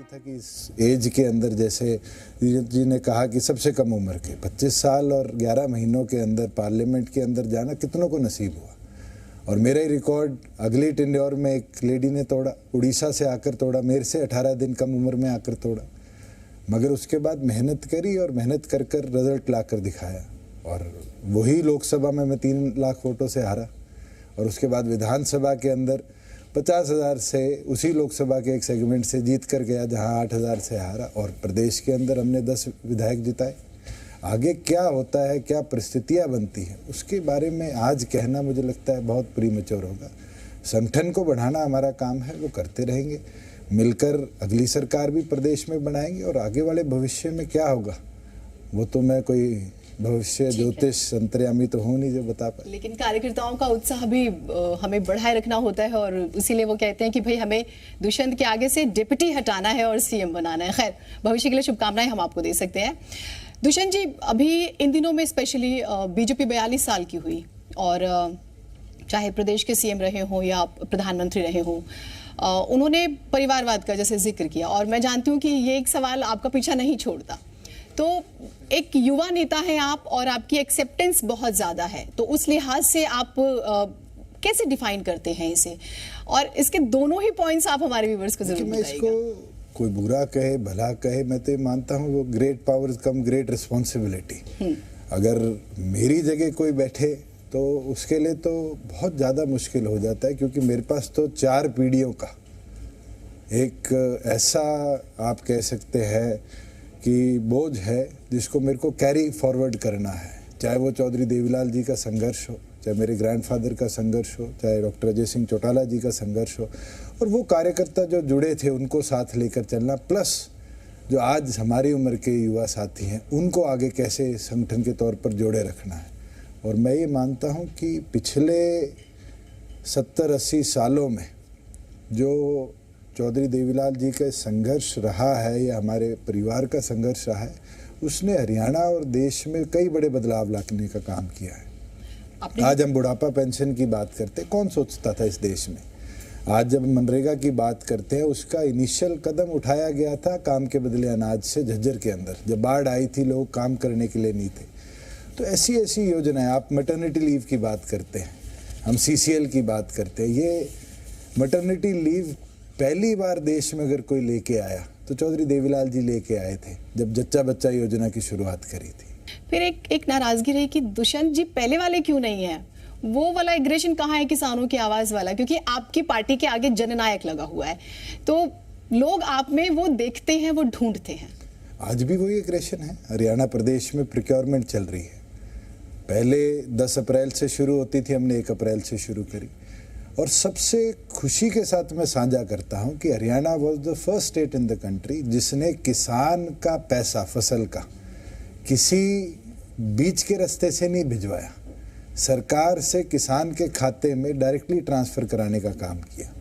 नहीं था कि इस एज के अंदर, जैसे जी ने कहा कि सबसे कम उम्र के 25 साल और 11 महीनों के अंदर पार्लियामेंट के अंदर जाना कितनों को नसीब हुआ। और मेरा ही रिकॉर्ड अगली टेन्योर में एक लेडी ने तोड़ा, उड़ीसा से आकर तोड़ा, मेरे से 18 दिन कम उम्र में आकर तोड़ा। मगर उसके बाद मेहनत करी और मेहनत कर कर रिजल्ट ला कर दिखाया, और वही लोकसभा में मैं 3 लाख वोटों से हारा। और उसके बाद विधानसभा के अंदर 50,000 से उसी लोकसभा के एक सेगमेंट से जीत कर गया, जहां 8,000 से हारा। और प्रदेश के अंदर हमने 10 विधायक जिताए। आगे क्या होता है, क्या परिस्थितियां बनती हैं, उसके बारे में आज कहना मुझे लगता है बहुत प्रीमेच्योर होगा। संगठन को बढ़ाना हमारा काम है, वो करते रहेंगे। मिलकर अगली सरकार भी प्रदेश में बनाएंगे, और आगे वाले भविष्य में क्या होगा वो तो मैं कोई भविष्य ज्योतिष अंतर्यामी तो हूँ नहीं जो बता पाए। लेकिन कार्यकर्ताओं का उत्साह भी हमें बढ़ाए रखना होता है, और इसीलिए वो कहते हैं कि भाई हमें दुष्यंत के आगे से डिप्टी हटाना है और सीएम बनाना है। खैर, भविष्य के लिए शुभकामनाएं हम आपको दे सकते हैं। दुष्यंत जी, अभी इन दिनों में स्पेशली बीजेपी 42 साल की हुई, और चाहे प्रदेश के सीएम रहे हों या प्रधानमंत्री रहे हों, उन्होंने परिवारवाद का जैसे जिक्र किया, और मैं जानती हूँ कि ये एक सवाल आपका पीछा नहीं छोड़ता। तो एक युवा नेता हैं आप, और आपकी एक्सेप्टेंस बहुत ज्यादा है, तो उस लिहाज से आप कैसे डिफाइन करते हैं इसे, और इसके दोनों ही पॉइंट्स आप हमारे व्यूअर्स को जरूर बताइएगा। मैं इसको कोई बुरा कहे भला कहे, मैं तो मानता हूँ वो great powers come great responsibility. अगर मेरी जगह कोई बैठे तो उसके लिए तो बहुत ज़्यादा मुश्किल हो जाता है, क्योंकि मेरे पास तो 4 पीढ़ियों का एक ऐसा आप कह सकते हैं कि बोझ है जिसको मेरे को कैरी फॉरवर्ड करना है। चाहे वो चौधरी देवीलाल जी का संघर्ष हो, चाहे मेरे ग्रैंडफादर का संघर्ष हो, चाहे डॉक्टर अजय सिंह चौटाला जी का संघर्ष हो, और वो कार्यकर्ता जो जुड़े थे उनको साथ लेकर चलना, प्लस जो आज हमारी उम्र के युवा साथी हैं उनको आगे कैसे संगठन के तौर पर जोड़े रखना है। और मैं ये मानता हूँ कि पिछले 70-80 सालों में जो चौधरी देवीलाल जी का संघर्ष रहा है या हमारे परिवार का संघर्ष रहा है, उसने हरियाणा और देश में कई बड़े बदलाव लाने का काम किया है। आज हम बुढ़ापा पेंशन की बात करते, कौन सोचता था इस देश में। आज जब मनरेगा की बात करते हैं, उसका इनिशियल कदम उठाया गया था काम के बदले अनाज से झज्जर के अंदर। जब बाढ़ आई थी, लोग काम करने के लिए नहीं थे। तो ऐसी ऐसी योजनाएं, आप मैटरनिटी लीव की बात करते हैं, हम CCL की बात करते हैं। ये मैटरनिटी लीव पहली बार देश में अगर कोई लेके आया तो चौधरी देवीलाल जी लेके आए थे, जब जच्चा बच्चा योजना की शुरुआत करी थी। फिर एक नाराजगी रही कि दुष्यंत जी पहले वाले क्यों नहीं है, वो वाला एग्रेशन कहाँ है किसानों की आवाज वाला, क्योंकि आपकी पार्टी के आगे जननायक लगा हुआ है, तो लोग आप में वो देखते हैं, वो ढूंढते हैं। आज भी वही एग्रेशन है। हरियाणा प्रदेश में प्रोक्योरमेंट चल रही है, पहले 10 अप्रैल से शुरू होती थी, हमने 1 अप्रैल से शुरू करी। और सबसे खुशी के साथ मैं साझा करता हूं कि Haryana was the first state in the country जिसने किसान का पैसा, फसल का, किसी बीच के रास्ते से नहीं भिजवाया, सरकार से किसान के खाते में डायरेक्टली ट्रांसफ़र कराने का काम किया।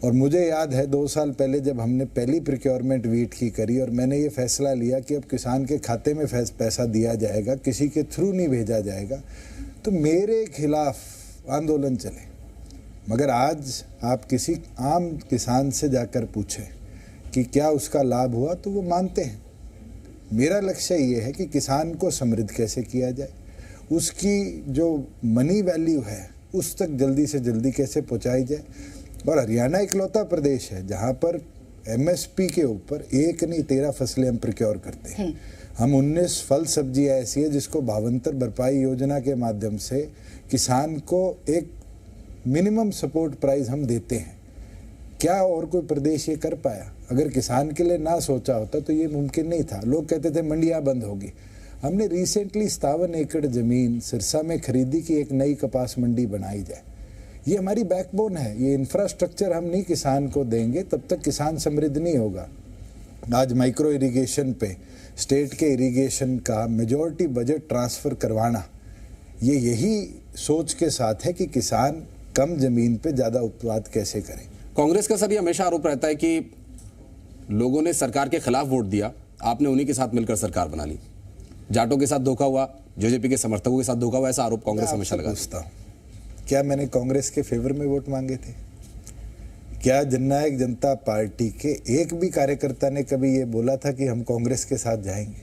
और मुझे याद है 2 साल पहले जब हमने पहली प्रोक्योरमेंट वीट की करी और मैंने ये फैसला लिया कि अब किसान के खाते में पैसा दिया जाएगा, किसी के थ्रू नहीं भेजा जाएगा, तो मेरे खिलाफ आंदोलन चले। मगर आज आप किसी आम किसान से जाकर पूछें कि क्या उसका लाभ हुआ, तो वो मानते हैं। मेरा लक्ष्य ये है कि किसान को समृद्ध कैसे किया जाए, उसकी जो मनी वैल्यू है उस तक जल्दी से जल्दी कैसे पहुंचाई जाए। और हरियाणा इकलौता प्रदेश है जहां पर MSP के ऊपर 1 नहीं 13 फसलें हम प्रोक्योर करते हैं। हम 19 फल सब्जियां ऐसी है जिसको भावांतर भरपाई योजना के माध्यम से किसान को एक मिनिमम सपोर्ट प्राइस हम देते हैं। क्या और कोई प्रदेश ये कर पाया? अगर किसान के लिए ना सोचा होता तो ये मुमकिन नहीं था। लोग कहते थे मंडियां बंद होगी। हमने रिसेंटली 57 एकड़ जमीन सिरसा में खरीदी कि एक नई कपास मंडी बनाई जाए। ये हमारी बैकबोन है। ये इंफ्रास्ट्रक्चर हम नहीं किसान को देंगे तब तक किसान समृद्ध नहीं होगा। आज माइक्रो इरिगेशन पे स्टेट के इरिगेशन का मेजॉरिटी बजट ट्रांसफ़र करवाना, ये यही सोच के साथ है कि किसान कम जमीन पे ज़्यादा उत्पाद कैसे करें। कांग्रेस का सर ये हमेशा आरोप रहता है कि लोगों ने सरकार के खिलाफ वोट दिया, आपने उन्हीं के साथ मिलकर सरकार बना ली। जाटों के साथ धोखा हुआ, जेजेपी के समर्थकों के साथ धोखा हुआ, ऐसा आरोप कांग्रेस हमेशा लगाता है। क्या मैंने कांग्रेस के फेवर में वोट मांगे थे? क्या जननायक जनता पार्टी के एक भी कार्यकर्ता ने कभी ये बोला था कि हम कांग्रेस के साथ जाएंगे?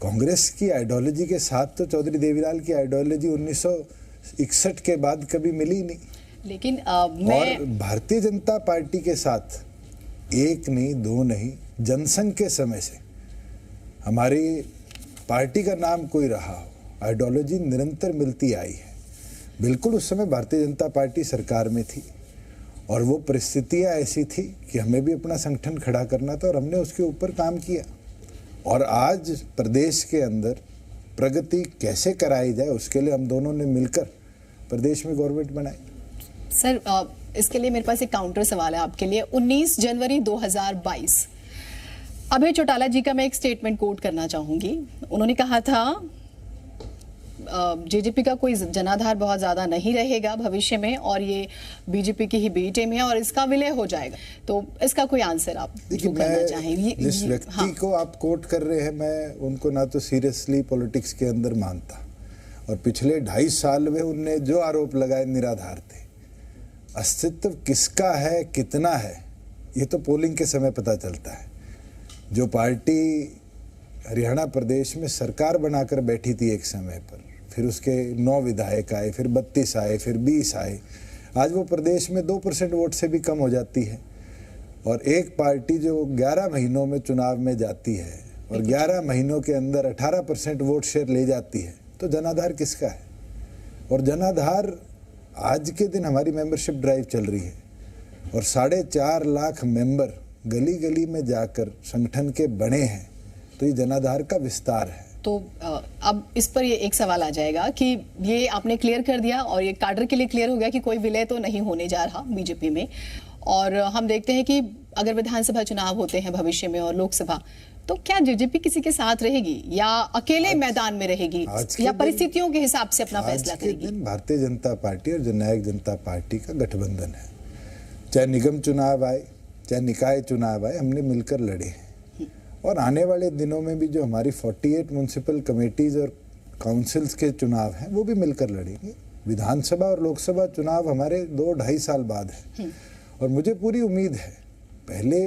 कांग्रेस की आइडियोलॉजी के साथ तो चौधरी देवीलाल की आइडियोलॉजी 1961 के बाद कभी मिली नहीं। लेकिन और भारतीय जनता पार्टी के साथ एक नहीं, दो नहीं, जनसंघ के समय से हमारी पार्टी का नाम कोई रहा हो, आइडियोलॉजी निरंतर मिलती आई है। बिल्कुल उस समय भारतीय जनता पार्टी सरकार में थी और वो परिस्थितियां ऐसी थी कि हमें भी अपना संगठन खड़ा करना था और हमने उसके ऊपर काम किया। और आज प्रदेश के अंदर प्रगति कैसे कराई जाए उसके लिए हम दोनों ने मिलकर प्रदेश में गवर्नमेंट बनाई। सर इसके लिए मेरे पास एक काउंटर सवाल है आपके लिए। 19 जनवरी 2022 अभय चौटाला जी का मैं एक स्टेटमेंट कोट करना चाहूंगी। उन्होंने कहा था जेजेपी का कोई जनाधार बहुत ज्यादा नहीं रहेगा भविष्य में और ये बीजेपी की ही बी टीम है और इसका विलय हो जाएगा। तो इसका कोई आंसर आप जो करना चाहें? जिस व्यक्ति को आप कोट कर रहे हैं मैं उनको ना तो सीरियसली पॉलिटिक्स के अंदर मानता, और पिछले 2.5 साल में उनने जो आरोप लगाए निराधार थे। अस्तित्व किसका है, कितना है, ये तो पोलिंग के समय पता चलता है। जो पार्टी हरियाणा प्रदेश में सरकार बनाकर बैठी थी एक समय पर, फिर उसके 9 विधायक आए, फिर 32 आए, फिर 20 आए, आज वो प्रदेश में 2% वोट से भी कम हो जाती है। और एक पार्टी जो 11 महीनों में चुनाव में जाती है और 11 महीनों के अंदर 18% वोट शेयर ले जाती है, तो जनाधार किसका है? और जनाधार आज के दिन हमारी मेंबरशिप ड्राइव चल रही है और 4.5 लाख मेंबर गली गली में जाकर संगठन के बने हैं, तो ये जनाधार का विस्तार है। तो अब इस पर ये एक सवाल आ जाएगा कि ये आपने क्लियर कर दिया और ये काडर के लिए क्लियर हो गया कि कोई विलय तो नहीं होने जा रहा बीजेपी में। और हम देखते हैं कि अगर विधानसभा चुनाव होते हैं भविष्य में और लोकसभा, तो क्या जेजेपी किसी के साथ रहेगी या अकेले मैदान में रहेगी या परिस्थितियों के हिसाब से अपना फैसला करेगी? भारतीय जनता पार्टी और जननायक जनता पार्टी का गठबंधन है। चाहे निगम चुनाव आए, चाहे निकाय चुनाव आए, हमने मिलकर लड़े हैं। और आने वाले दिनों में भी जो हमारी 48 म्युनिसिपल कमेटीज और काउंसिल्स के चुनाव हैं वो भी मिलकर लड़ेंगे। विधानसभा और लोकसभा चुनाव हमारे 2-2.5 साल बाद है और मुझे पूरी उम्मीद है, पहले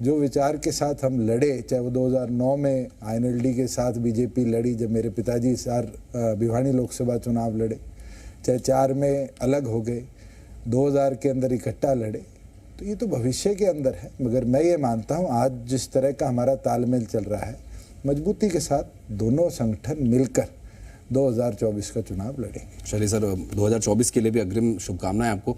जो विचार के साथ हम लड़े, चाहे वो 2009 में INLD के साथ बीजेपी लड़ी जब मेरे पिताजी भिवानी लोकसभा चुनाव लड़े, चाहे 4 में अलग हो गए, 2000 के अंदर इकट्ठा लड़े, तो ये तो भविष्य के अंदर है। मगर मैं ये मानता हूँ आज जिस तरह का हमारा तालमेल चल रहा है, मजबूती के साथ दोनों संगठन मिलकर 2024 का चुनाव लड़ेंगे। चलिए सर, 2024 के लिए भी अग्रिम शुभकामनाएं आपको।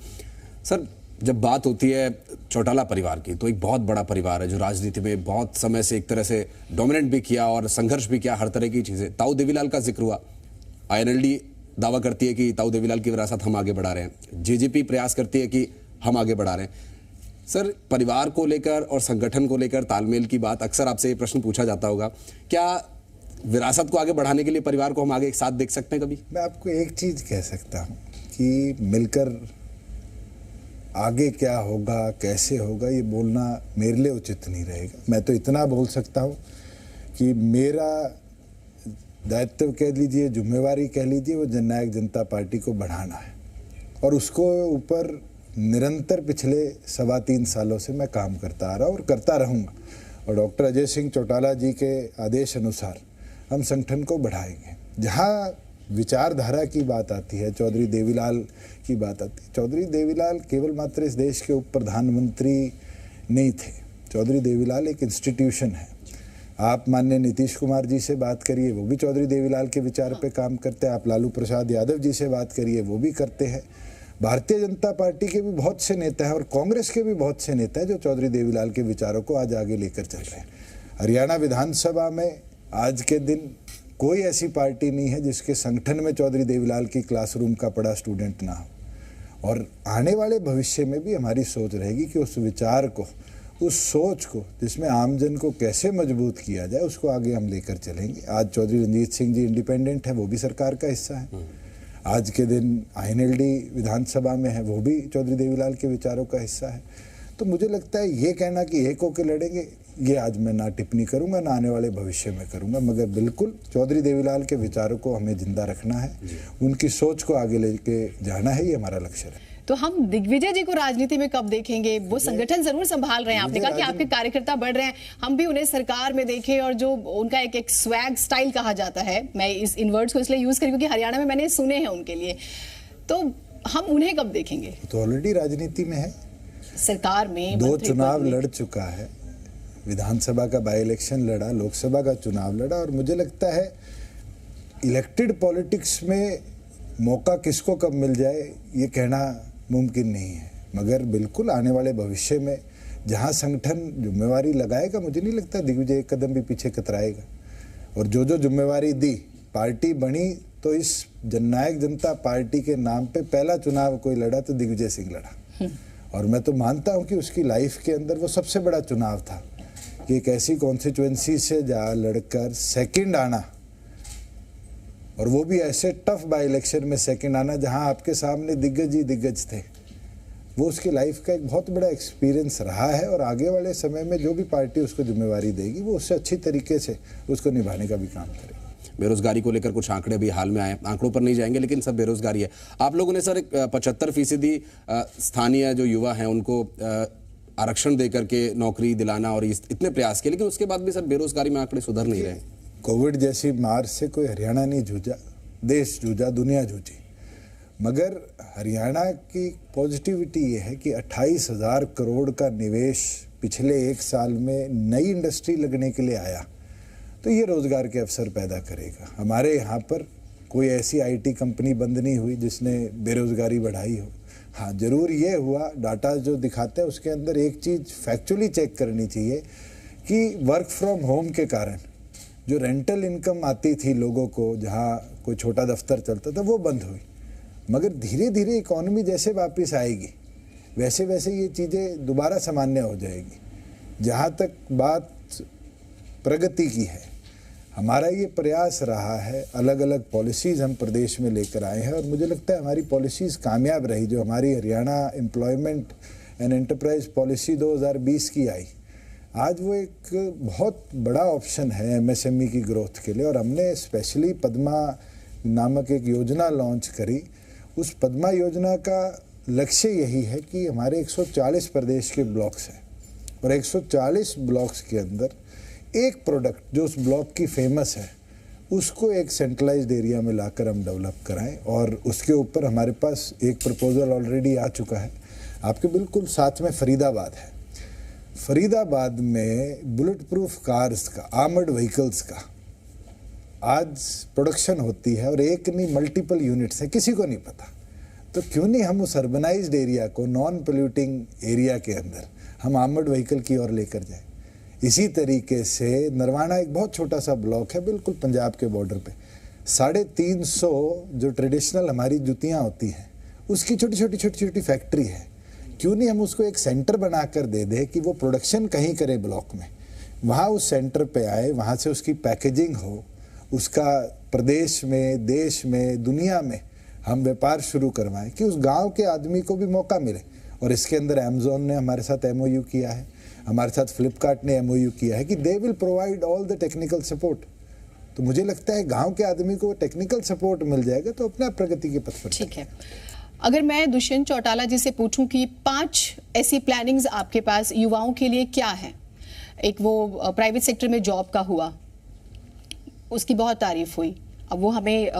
सर, जब बात होती है चौटाला परिवार की, तो एक बहुत बड़ा परिवार है जो राजनीति में बहुत समय से एक तरह से डोमिनेट भी किया और संघर्ष भी किया, हर तरह की चीजें। ताऊ देवीलाल का जिक्र हुआ, INLD दावा करती है कि ताऊ देवीलाल की विरासत हम आगे बढ़ा रहे हैं, जेजेपी प्रयास करती है कि हम आगे बढ़ा रहे हैं। सर, परिवार को लेकर और संगठन को लेकर तालमेल की बात अक्सर आपसे ये प्रश्न पूछा जाता होगा, क्या विरासत को आगे बढ़ाने के लिए परिवार को हम आगे एक साथ देख सकते हैं कभी? मैं आपको एक चीज कह सकता हूँ कि मिलकर आगे क्या होगा, कैसे होगा, ये बोलना मेरे लिए उचित नहीं रहेगा। मैं तो इतना बोल सकता हूँ कि मेरा दायित्व कह लीजिए, जिम्मेवारी कह लीजिए, वो जननायक जनता पार्टी को बढ़ाना है और उसको ऊपर निरंतर पिछले 3.25 सालों से मैं काम करता आ रहा हूँ और करता रहूँगा। और डॉक्टर अजय सिंह चौटाला जी के आदेश अनुसार हम संगठन को बढ़ाएंगे। जहाँ विचारधारा की बात आती है, चौधरी देवीलाल की बात आती है, चौधरी देवीलाल केवल मात्र इस देश के उप प्रधानमंत्री नहीं थे। चौधरी देवीलाल एक इंस्टीट्यूशन है। आप माननीय नीतीश कुमार जी से बात करिए, वो भी चौधरी देवीलाल के विचार पे काम करते हैं। आप लालू प्रसाद यादव जी से बात करिए, वो भी करते हैं। भारतीय जनता पार्टी के भी बहुत से नेता हैं और कांग्रेस के भी बहुत से नेता हैं जो चौधरी देवीलाल के विचारों को आज आगे लेकर चल रहे हैं। हरियाणा विधानसभा में आज के दिन कोई ऐसी पार्टी नहीं है जिसके संगठन में चौधरी देवीलाल की क्लासरूम का पढ़ा स्टूडेंट ना हो। और आने वाले भविष्य में भी हमारी सोच रहेगी कि उस विचार को, उस सोच को, जिसमें आमजन को कैसे मजबूत किया जाए, उसको आगे हम लेकर चलेंगे। आज चौधरी रंजीत सिंह जी इंडिपेंडेंट है, वो भी सरकार का हिस्सा है। आज के दिन INLD विधानसभा में है, वो भी चौधरी देवीलाल के विचारों का हिस्सा है। तो मुझे लगता है ये कहना कि एक होकर लड़ेंगे, ये आज मैं ना टिप्पणी करूंगा, ना आने वाले भविष्य में करूंगा। मगर बिल्कुल चौधरी देवीलाल के विचारों को हमें जिंदा रखना है, उनकी सोच को आगे लेके जाना है, ये हमारा लक्ष्य है। तो हम दिग्विजय जी को राजनीति में कब देखेंगे? वो संगठन जरूर संभाल रहे हैं, आपने कहा कि आपके कार्यकर्ता बढ़ रहे हैं, हम भी उन्हें सरकार में देखें, और जो उनका एक स्वैग स्टाइल कहा जाता है, मैं इन वर्ड्स को इसलिए यूज करी क्योंकि हरियाणा में मैंने सुने हैं उनके लिए, तो हम उन्हें कब देखेंगे? तो ऑलरेडी राजनीति में है, सरकार में 2 चुनाव लड़ चुका है, विधानसभा का बाई इलेक्शन लड़ा, लोकसभा का चुनाव लड़ा, और मुझे लगता है इलेक्टेड पॉलिटिक्स में मौका किसको कब मिल जाए ये कहना मुमकिन नहीं है, मगर बिल्कुल आने वाले भविष्य में जहां संगठन जिम्मेवारी लगाएगा, मुझे नहीं लगता दिग्विजय एक कदम भी पीछे कतराएगा। और जो जो जिम्मेवारी दी, पार्टी बनी तो इस जननायक जनता पार्टी के नाम पे पहला चुनाव कोई लड़ा तो दिग्विजय सिंह लड़ा, और मैं तो मानता हूं कि उसकी लाइफ के अंदर वो सबसे बड़ा चुनाव था कि एक ऐसी कॉन्स्टिट्यूएंसी से जा लड़कर सेकंड आना, और वो भी ऐसे टफ बाई इलेक्शन में सेकंड आना जहां आपके सामने दिग्गज ही दिग्गज थे। वो उसकी लाइफ का एक बहुत बड़ा एक्सपीरियंस रहा है, और आगे वाले समय में जो भी पार्टी उसको जिम्मेवारी देगी वो उससे अच्छी तरीके से उसको निभाने का भी काम करेगी। बेरोजगारी को लेकर कुछ आंकड़े भी हाल में आए, आंकड़ों पर नहीं जाएंगे, लेकिन सब बेरोजगारी है। आप लोगों ने सर 75% स्थानीय जो युवा हैं उनको आरक्षण देकर के नौकरी दिलाना और इतने प्रयास किए, लेकिन उसके बाद भी सर बेरोजगारी में आंकड़े सुधर नहीं रहे। कोविड जैसी मार से कोई हरियाणा नहीं जूझा, देश जूझा, दुनिया जूझी, मगर हरियाणा की पॉजिटिविटी ये है कि 28,000 करोड़ का निवेश पिछले 1 साल में नई इंडस्ट्री लगने के लिए आया, तो ये रोजगार के अवसर पैदा करेगा। हमारे यहाँ पर कोई ऐसी आईटी कंपनी बंद नहीं हुई जिसने बेरोजगारी बढ़ाई हो। हाँ, जरूर ये हुआ, डाटा जो दिखाते हैं उसके अंदर एक चीज़ फैक्चुअली चेक करनी चाहिए कि वर्क फ्रॉम होम के कारण जो रेंटल इनकम आती थी लोगों को, जहाँ कोई छोटा दफ्तर चलता था, वो बंद हुई, मगर धीरे धीरे इकोनॉमी जैसे वापस आएगी वैसे वैसे ये चीज़ें दोबारा सामान्य हो जाएगी। जहाँ तक बात प्रगति की है, हमारा ये प्रयास रहा है, अलग अलग पॉलिसीज़ हम प्रदेश में लेकर आए हैं, और मुझे लगता है हमारी पॉलिसीज़ कामयाब रही। जो हमारी Haryana employment and enterprise policy 2020 की आई, आज वो एक बहुत बड़ा ऑप्शन है एमएसएमई की ग्रोथ के लिए, और हमने स्पेशली पद्मा नामक एक योजना लॉन्च करी। उस पद्मा योजना का लक्ष्य यही है कि हमारे 140 प्रदेश के ब्लॉक्स हैं, और 140 ब्लॉक्स के अंदर एक प्रोडक्ट जो उस ब्लॉक की फेमस है उसको एक सेंट्रलाइज्ड एरिया में लाकर हम डेवलप कराएं, और उसके ऊपर हमारे पास एक प्रपोजल ऑलरेडी आ चुका है। आपके बिल्कुल साथ में फरीदाबाद है, फरीदाबाद में बुलेट प्रूफ कार्स का, आर्मर्ड व्हीकल्स का आज प्रोडक्शन होती है, और एक नहीं मल्टीपल यूनिट्स हैं, किसी को नहीं पता। तो क्यों नहीं हम उस अर्बनाइज्ड एरिया को नॉन पोल्यूटिंग एरिया के अंदर हम आर्मर्ड व्हीकल की ओर लेकर जाएं। इसी तरीके से नरवाना एक बहुत छोटा सा ब्लॉक है बिल्कुल पंजाब के बॉर्डर पे, 350 जो ट्रेडिशनल हमारी जुतियाँ होती हैं उसकी छोटी छोटी फैक्ट्री है। क्यों नहीं हम उसको एक सेंटर बनाकर दे दे कि वो प्रोडक्शन कहीं करे ब्लॉक में, वहाँ उस सेंटर पे आए, वहाँ से उसकी पैकेजिंग हो, उसका प्रदेश में, देश में, दुनिया में हम व्यापार शुरू करवाएं कि उस गांव के आदमी को भी मौका मिले। और इसके अंदर अमेज़न ने हमारे साथ एमओयू किया है, हमारे साथ फ्लिपकार्ट ने एमओयू किया है कि they will provide all the technical support. तो मुझे लगता है गांव के आदमी को टेक्निकल सपोर्ट मिल जाएगा तो अपना प्रगति के पथ पर। ठीक है, अगर मैं दुष्यंत चौटाला जी से पूछूं कि 5 ऐसी प्लानिंग्स आपके पास युवाओं के लिए क्या है? एक वो प्राइवेट सेक्टर में जॉब का हुआ, उसकी बहुत तारीफ हुई, अब वो हमें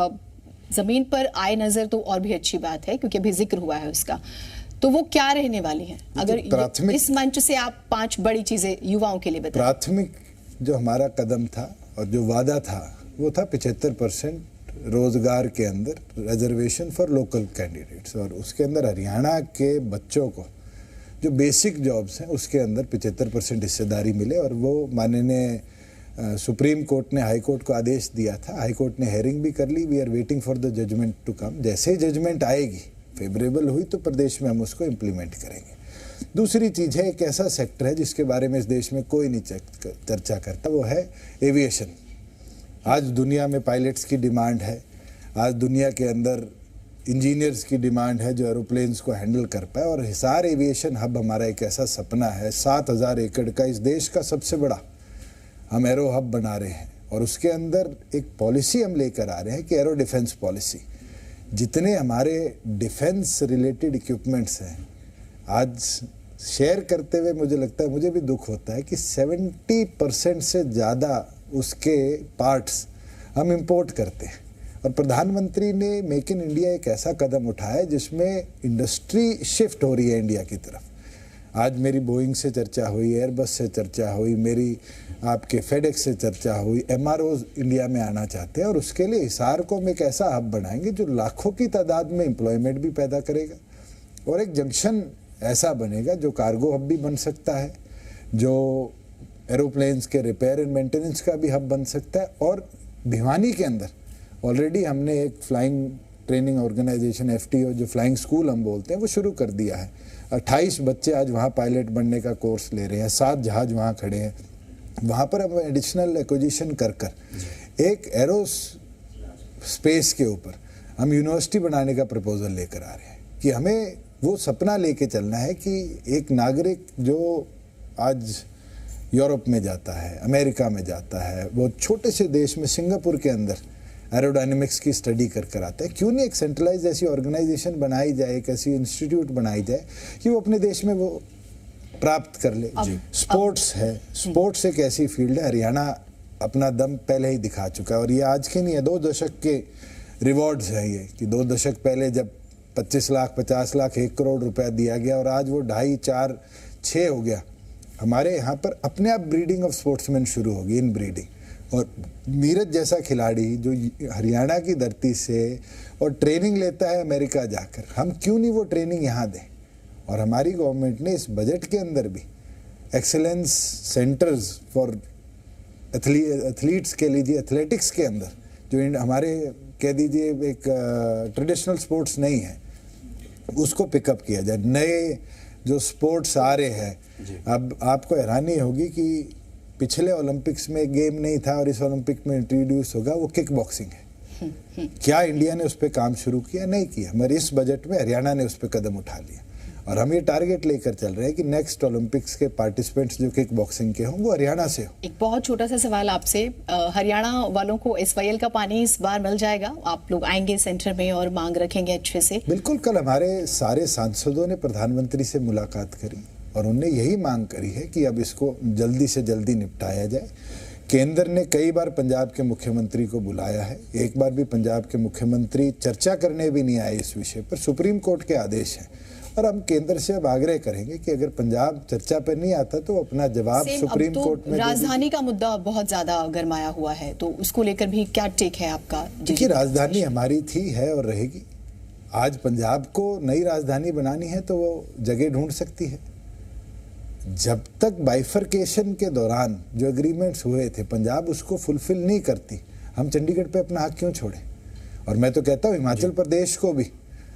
जमीन पर आए नजर तो और भी अच्छी बात है क्योंकि अभी जिक्र हुआ है उसका, तो वो क्या रहने वाली है? अगर इस मंच से आप 5 बड़ी चीजें युवाओं के लिए बताएं। प्राथमिक जो हमारा कदम था और जो वादा था वो था 75% रोजगार के अंदर रिजर्वेशन फॉर लोकल कैंडिडेट्स, और उसके अंदर हरियाणा के बच्चों को जो बेसिक जॉब्स हैं उसके अंदर 75% हिस्सेदारी मिले। और वो माननीय सुप्रीम कोर्ट ने हाई कोर्ट को आदेश दिया था, हाई कोर्ट ने हेयरिंग भी कर ली, we are waiting for the judgement to come. जैसे ही जजमेंट आएगी, फेवरेबल हुई तो प्रदेश में हम उसको इम्प्लीमेंट करेंगे। दूसरी चीज़ है, एक ऐसा सेक्टर है जिसके बारे में इस देश में कोई नहीं चर्चा करता, वो है एविएशन। आज दुनिया में पायलट्स की डिमांड है, आज दुनिया के अंदर इंजीनियर्स की डिमांड है जो एरोप्लेन्स को हैंडल कर पाए, और हिसार एविएशन हब हमारा एक ऐसा सपना है। 7,000 एकड़ का इस देश का सबसे बड़ा हम एरो हब बना रहे हैं, और उसके अंदर एक पॉलिसी हम लेकर आ रहे हैं कि एरो डिफेंस पॉलिसी, जितने हमारे डिफेंस रिलेटेड इक्विपमेंट्स हैं, आज शेयर करते हुए मुझे लगता है, मुझे भी दुख होता है कि 70% से ज़्यादा उसके पार्ट्स हम इंपोर्ट करते हैं। और प्रधानमंत्री ने मेक इन इंडिया एक ऐसा कदम उठाया जिसमें इंडस्ट्री शिफ्ट हो रही है इंडिया की तरफ। आज मेरी बोइंग से चर्चा हुई, एयरबस से चर्चा हुई, मेरी आपके फेडेक्स से चर्चा हुई, एमआरओ इंडिया में आना चाहते हैं और उसके लिए हिसार को हम एक ऐसा हब बनाएंगे जो लाखों की तादाद में एम्प्लॉयमेंट भी पैदा करेगा और एक जंक्शन ऐसा बनेगा जो कार्गो हब भी बन सकता है, जो एरोप्लेन्स के रिपेयर एंड मेंटेनेंस का भी हब बन सकता है। और भिवानी के अंदर ऑलरेडी हमने एक फ्लाइंग ट्रेनिंग ऑर्गेनाइजेशन FTO, जो फ्लाइंग स्कूल हम बोलते हैं, वो शुरू कर दिया है। 28 बच्चे आज वहाँ पायलट बनने का कोर्स ले रहे हैं, 7 जहाज वहाँ खड़े हैं। वहाँ पर हम एडिशनल एक्विजिशन कर एक एरो स्पेस के ऊपर हम यूनिवर्सिटी बनाने का प्रपोजल लेकर आ रहे हैं कि हमें वो सपना लेके चलना है कि एक नागरिक जो आज यूरोप में जाता है, अमेरिका में जाता है, वो छोटे से देश में सिंगापुर के अंदर एरोडायनेमिक्स की स्टडी कर आता है, क्यों नहीं एक सेंट्रलाइज ऐसी ऑर्गेनाइजेशन बनाई जाए, एक ऐसी इंस्टीट्यूट बनाई जाए कि वो अपने देश में वो प्राप्त कर ले। स्पोर्ट्स है, स्पोर्ट्स एक ऐसी फील्ड है, हरियाणा अपना दम पहले ही दिखा चुका है और ये आज के नहीं है, 2 दशक के रिवॉर्ड्स हैं ये, कि 2 दशक पहले जब 25 लाख 50 लाख 1 करोड़ रुपया दिया गया और आज वो 2.5 4 6 हो गया। हमारे यहाँ पर अपने आप ब्रीडिंग ऑफ स्पोर्ट्समैन शुरू होगी, इन ब्रीडिंग। और नीरज जैसा खिलाड़ी जो हरियाणा की धरती से और ट्रेनिंग लेता है अमेरिका जाकर, हम क्यों नहीं वो ट्रेनिंग यहाँ दें। और हमारी गवर्नमेंट ने इस बजट के अंदर भी एक्सेलेंस सेंटर्स फॉर एथलीट्स के लीजिए, एथलेटिक्स के अंदर जो हमारे कह दीजिए एक ट्रेडिशनल स्पोर्ट्स नहीं है, उसको पिकअप किया जाए। नए जो स्पोर्ट्स आ रहे हैं, अब आपको हैरानी होगी कि पिछले ओलंपिक्स में गेम नहीं था और इस ओलंपिक में इंट्रोड्यूस होगा, वो किक बॉक्सिंग है। क्या इंडिया ने उस पर काम शुरू किया? नहीं किया। हमारे इस बजट में हरियाणा ने उस पर कदम उठा लिया और हम ये टारगेट लेकर चल रहे हैं कि नेक्स्ट ओलंपिक्स के पार्टिसिपेंट्स जो किक बॉक्सिंग के हों वो हरियाणा से हो। एक बहुत छोटा सा सवाल आपसे, हरियाणा वालों को SYL का पानी इस बार मिल जाएगा? आप लोग आएंगे सेंटर में और मांग रखेंगे अच्छे से? बिल्कुल। कल हमारे सारे सांसदों ने प्रधानमंत्री से मुलाकात करी और उन्होंने यही मांग करी है कि अब इसको जल्दी से जल्दी निपटाया जाए। केंद्र ने कई बार पंजाब के मुख्यमंत्री को बुलाया है, एक बार भी पंजाब के मुख्यमंत्री चर्चा करने भी नहीं आए इस विषय पर। सुप्रीम कोर्ट के आदेश हैं और हम केंद्र से अब आग्रह करेंगे कि अगर पंजाब चर्चा पर नहीं आता तो अपना जवाब सुप्रीम कोर्ट में। राजधानी का मुद्दा बहुत ज्यादा गरमाया हुआ है, तो उसको लेकर भी क्या टेक है आपका? देखिए, राजधानी हमारी थी, है और रहेगी। आज पंजाब को नई राजधानी बनानी है तो वो जगह ढूंढ सकती है। जब तक बाइफरकेशन के दौरान जो एग्रीमेंट्स हुए थे पंजाब उसको फुलफिल नहीं करती, हम चंडीगढ़ पे अपना हक क्यों छोड़े? और मैं तो कहता हूँ हिमाचल प्रदेश को भी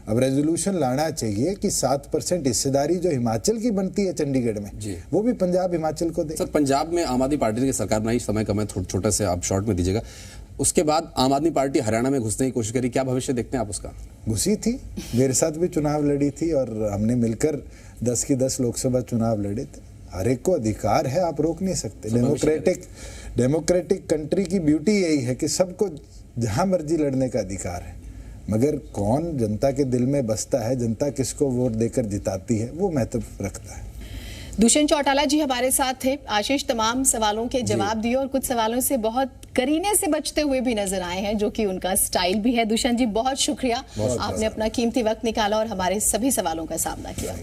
अब रेजोल्यूशन लाना चाहिए कि 7% हिस्सेदारी जो हिमाचल की बनती है चंडीगढ़ में, वो भी पंजाब हिमाचल को दे। सर, पंजाब में आम आदमी पार्टी की सरकार बनाई, समय कम है, छोटा से आप शॉर्ट में दीजिएगा। उसके बाद आम आदमी पार्टी हरियाणा में घुसने की कोशिश करी, क्या भविष्य देखते हैं आप उसका? घुसी थी, मेरे साथ भी चुनाव लड़ी थी और हमने मिलकर 10 की 10 लोकसभा चुनाव लड़े थे। हर एक को अधिकार है, आप रोक नहीं सकते। डेमोक्रेटिक कंट्री की ब्यूटी यही है कि सबको जहां मर्जी लड़ने का अधिकार है, मगर कौन जनता के दिल में बसता है, जनता किसको वोट देकर जिताती है, वो महत्व रखता है। दुष्यंत चौटाला जी हमारे साथ थे। आशीष तमाम सवालों के जवाब दिए और कुछ सवालों से बहुत करीने से बचते हुए भी नजर आए हैं, जो कि उनका स्टाइल भी है। दुष्यंत जी, बहुत शुक्रिया, आपने अपना कीमती वक्त निकाला और हमारे सभी सवालों का सामना किया।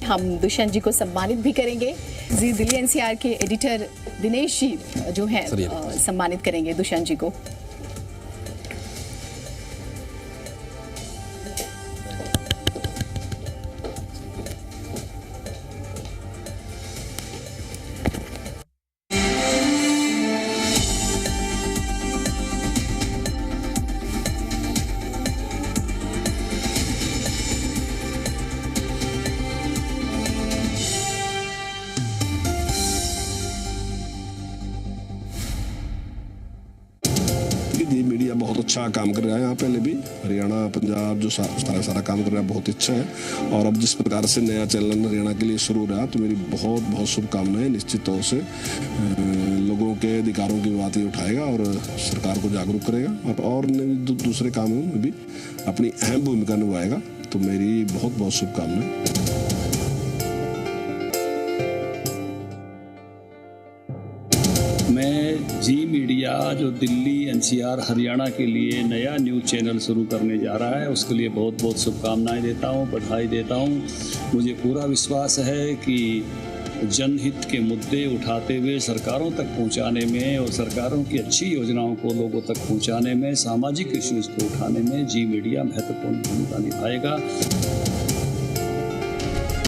हम दुष्यंत जी को सम्मानित भी करेंगे। जी दिल्ली NCR के एडिटर दिनेश जी जो है सम्मानित करेंगे दुष्यंत जी को। बहुत अच्छा काम कर रहा है यहाँ पहले भी। हरियाणा पंजाब जो सारा काम कर रहा है बहुत अच्छा है। और अब जिस प्रकार से नया चैनल हरियाणा के लिए शुरू रहा तो मेरी बहुत बहुत शुभकामनाएं। निश्चित तौर से लोगों के अधिकारों की बात ही उठाएगा और सरकार को जागरूक करेगा और दूसरे कामों में भी अपनी अहम भूमिका निभाएगा। तो मेरी बहुत बहुत शुभकामनाएं। मैं जी मीडिया जो दिल्ली एनसीआर हरियाणा के लिए नया न्यूज़ चैनल शुरू करने जा रहा है उसके लिए बहुत बहुत शुभकामनाएं देता हूं, बधाई देता हूं। मुझे पूरा विश्वास है कि जनहित के मुद्दे उठाते हुए सरकारों तक पहुंचाने में और सरकारों की अच्छी योजनाओं को लोगों तक पहुंचाने में, सामाजिक इश्यूज़ को उठाने में जी मीडिया महत्वपूर्ण भूमिका निभाएगा।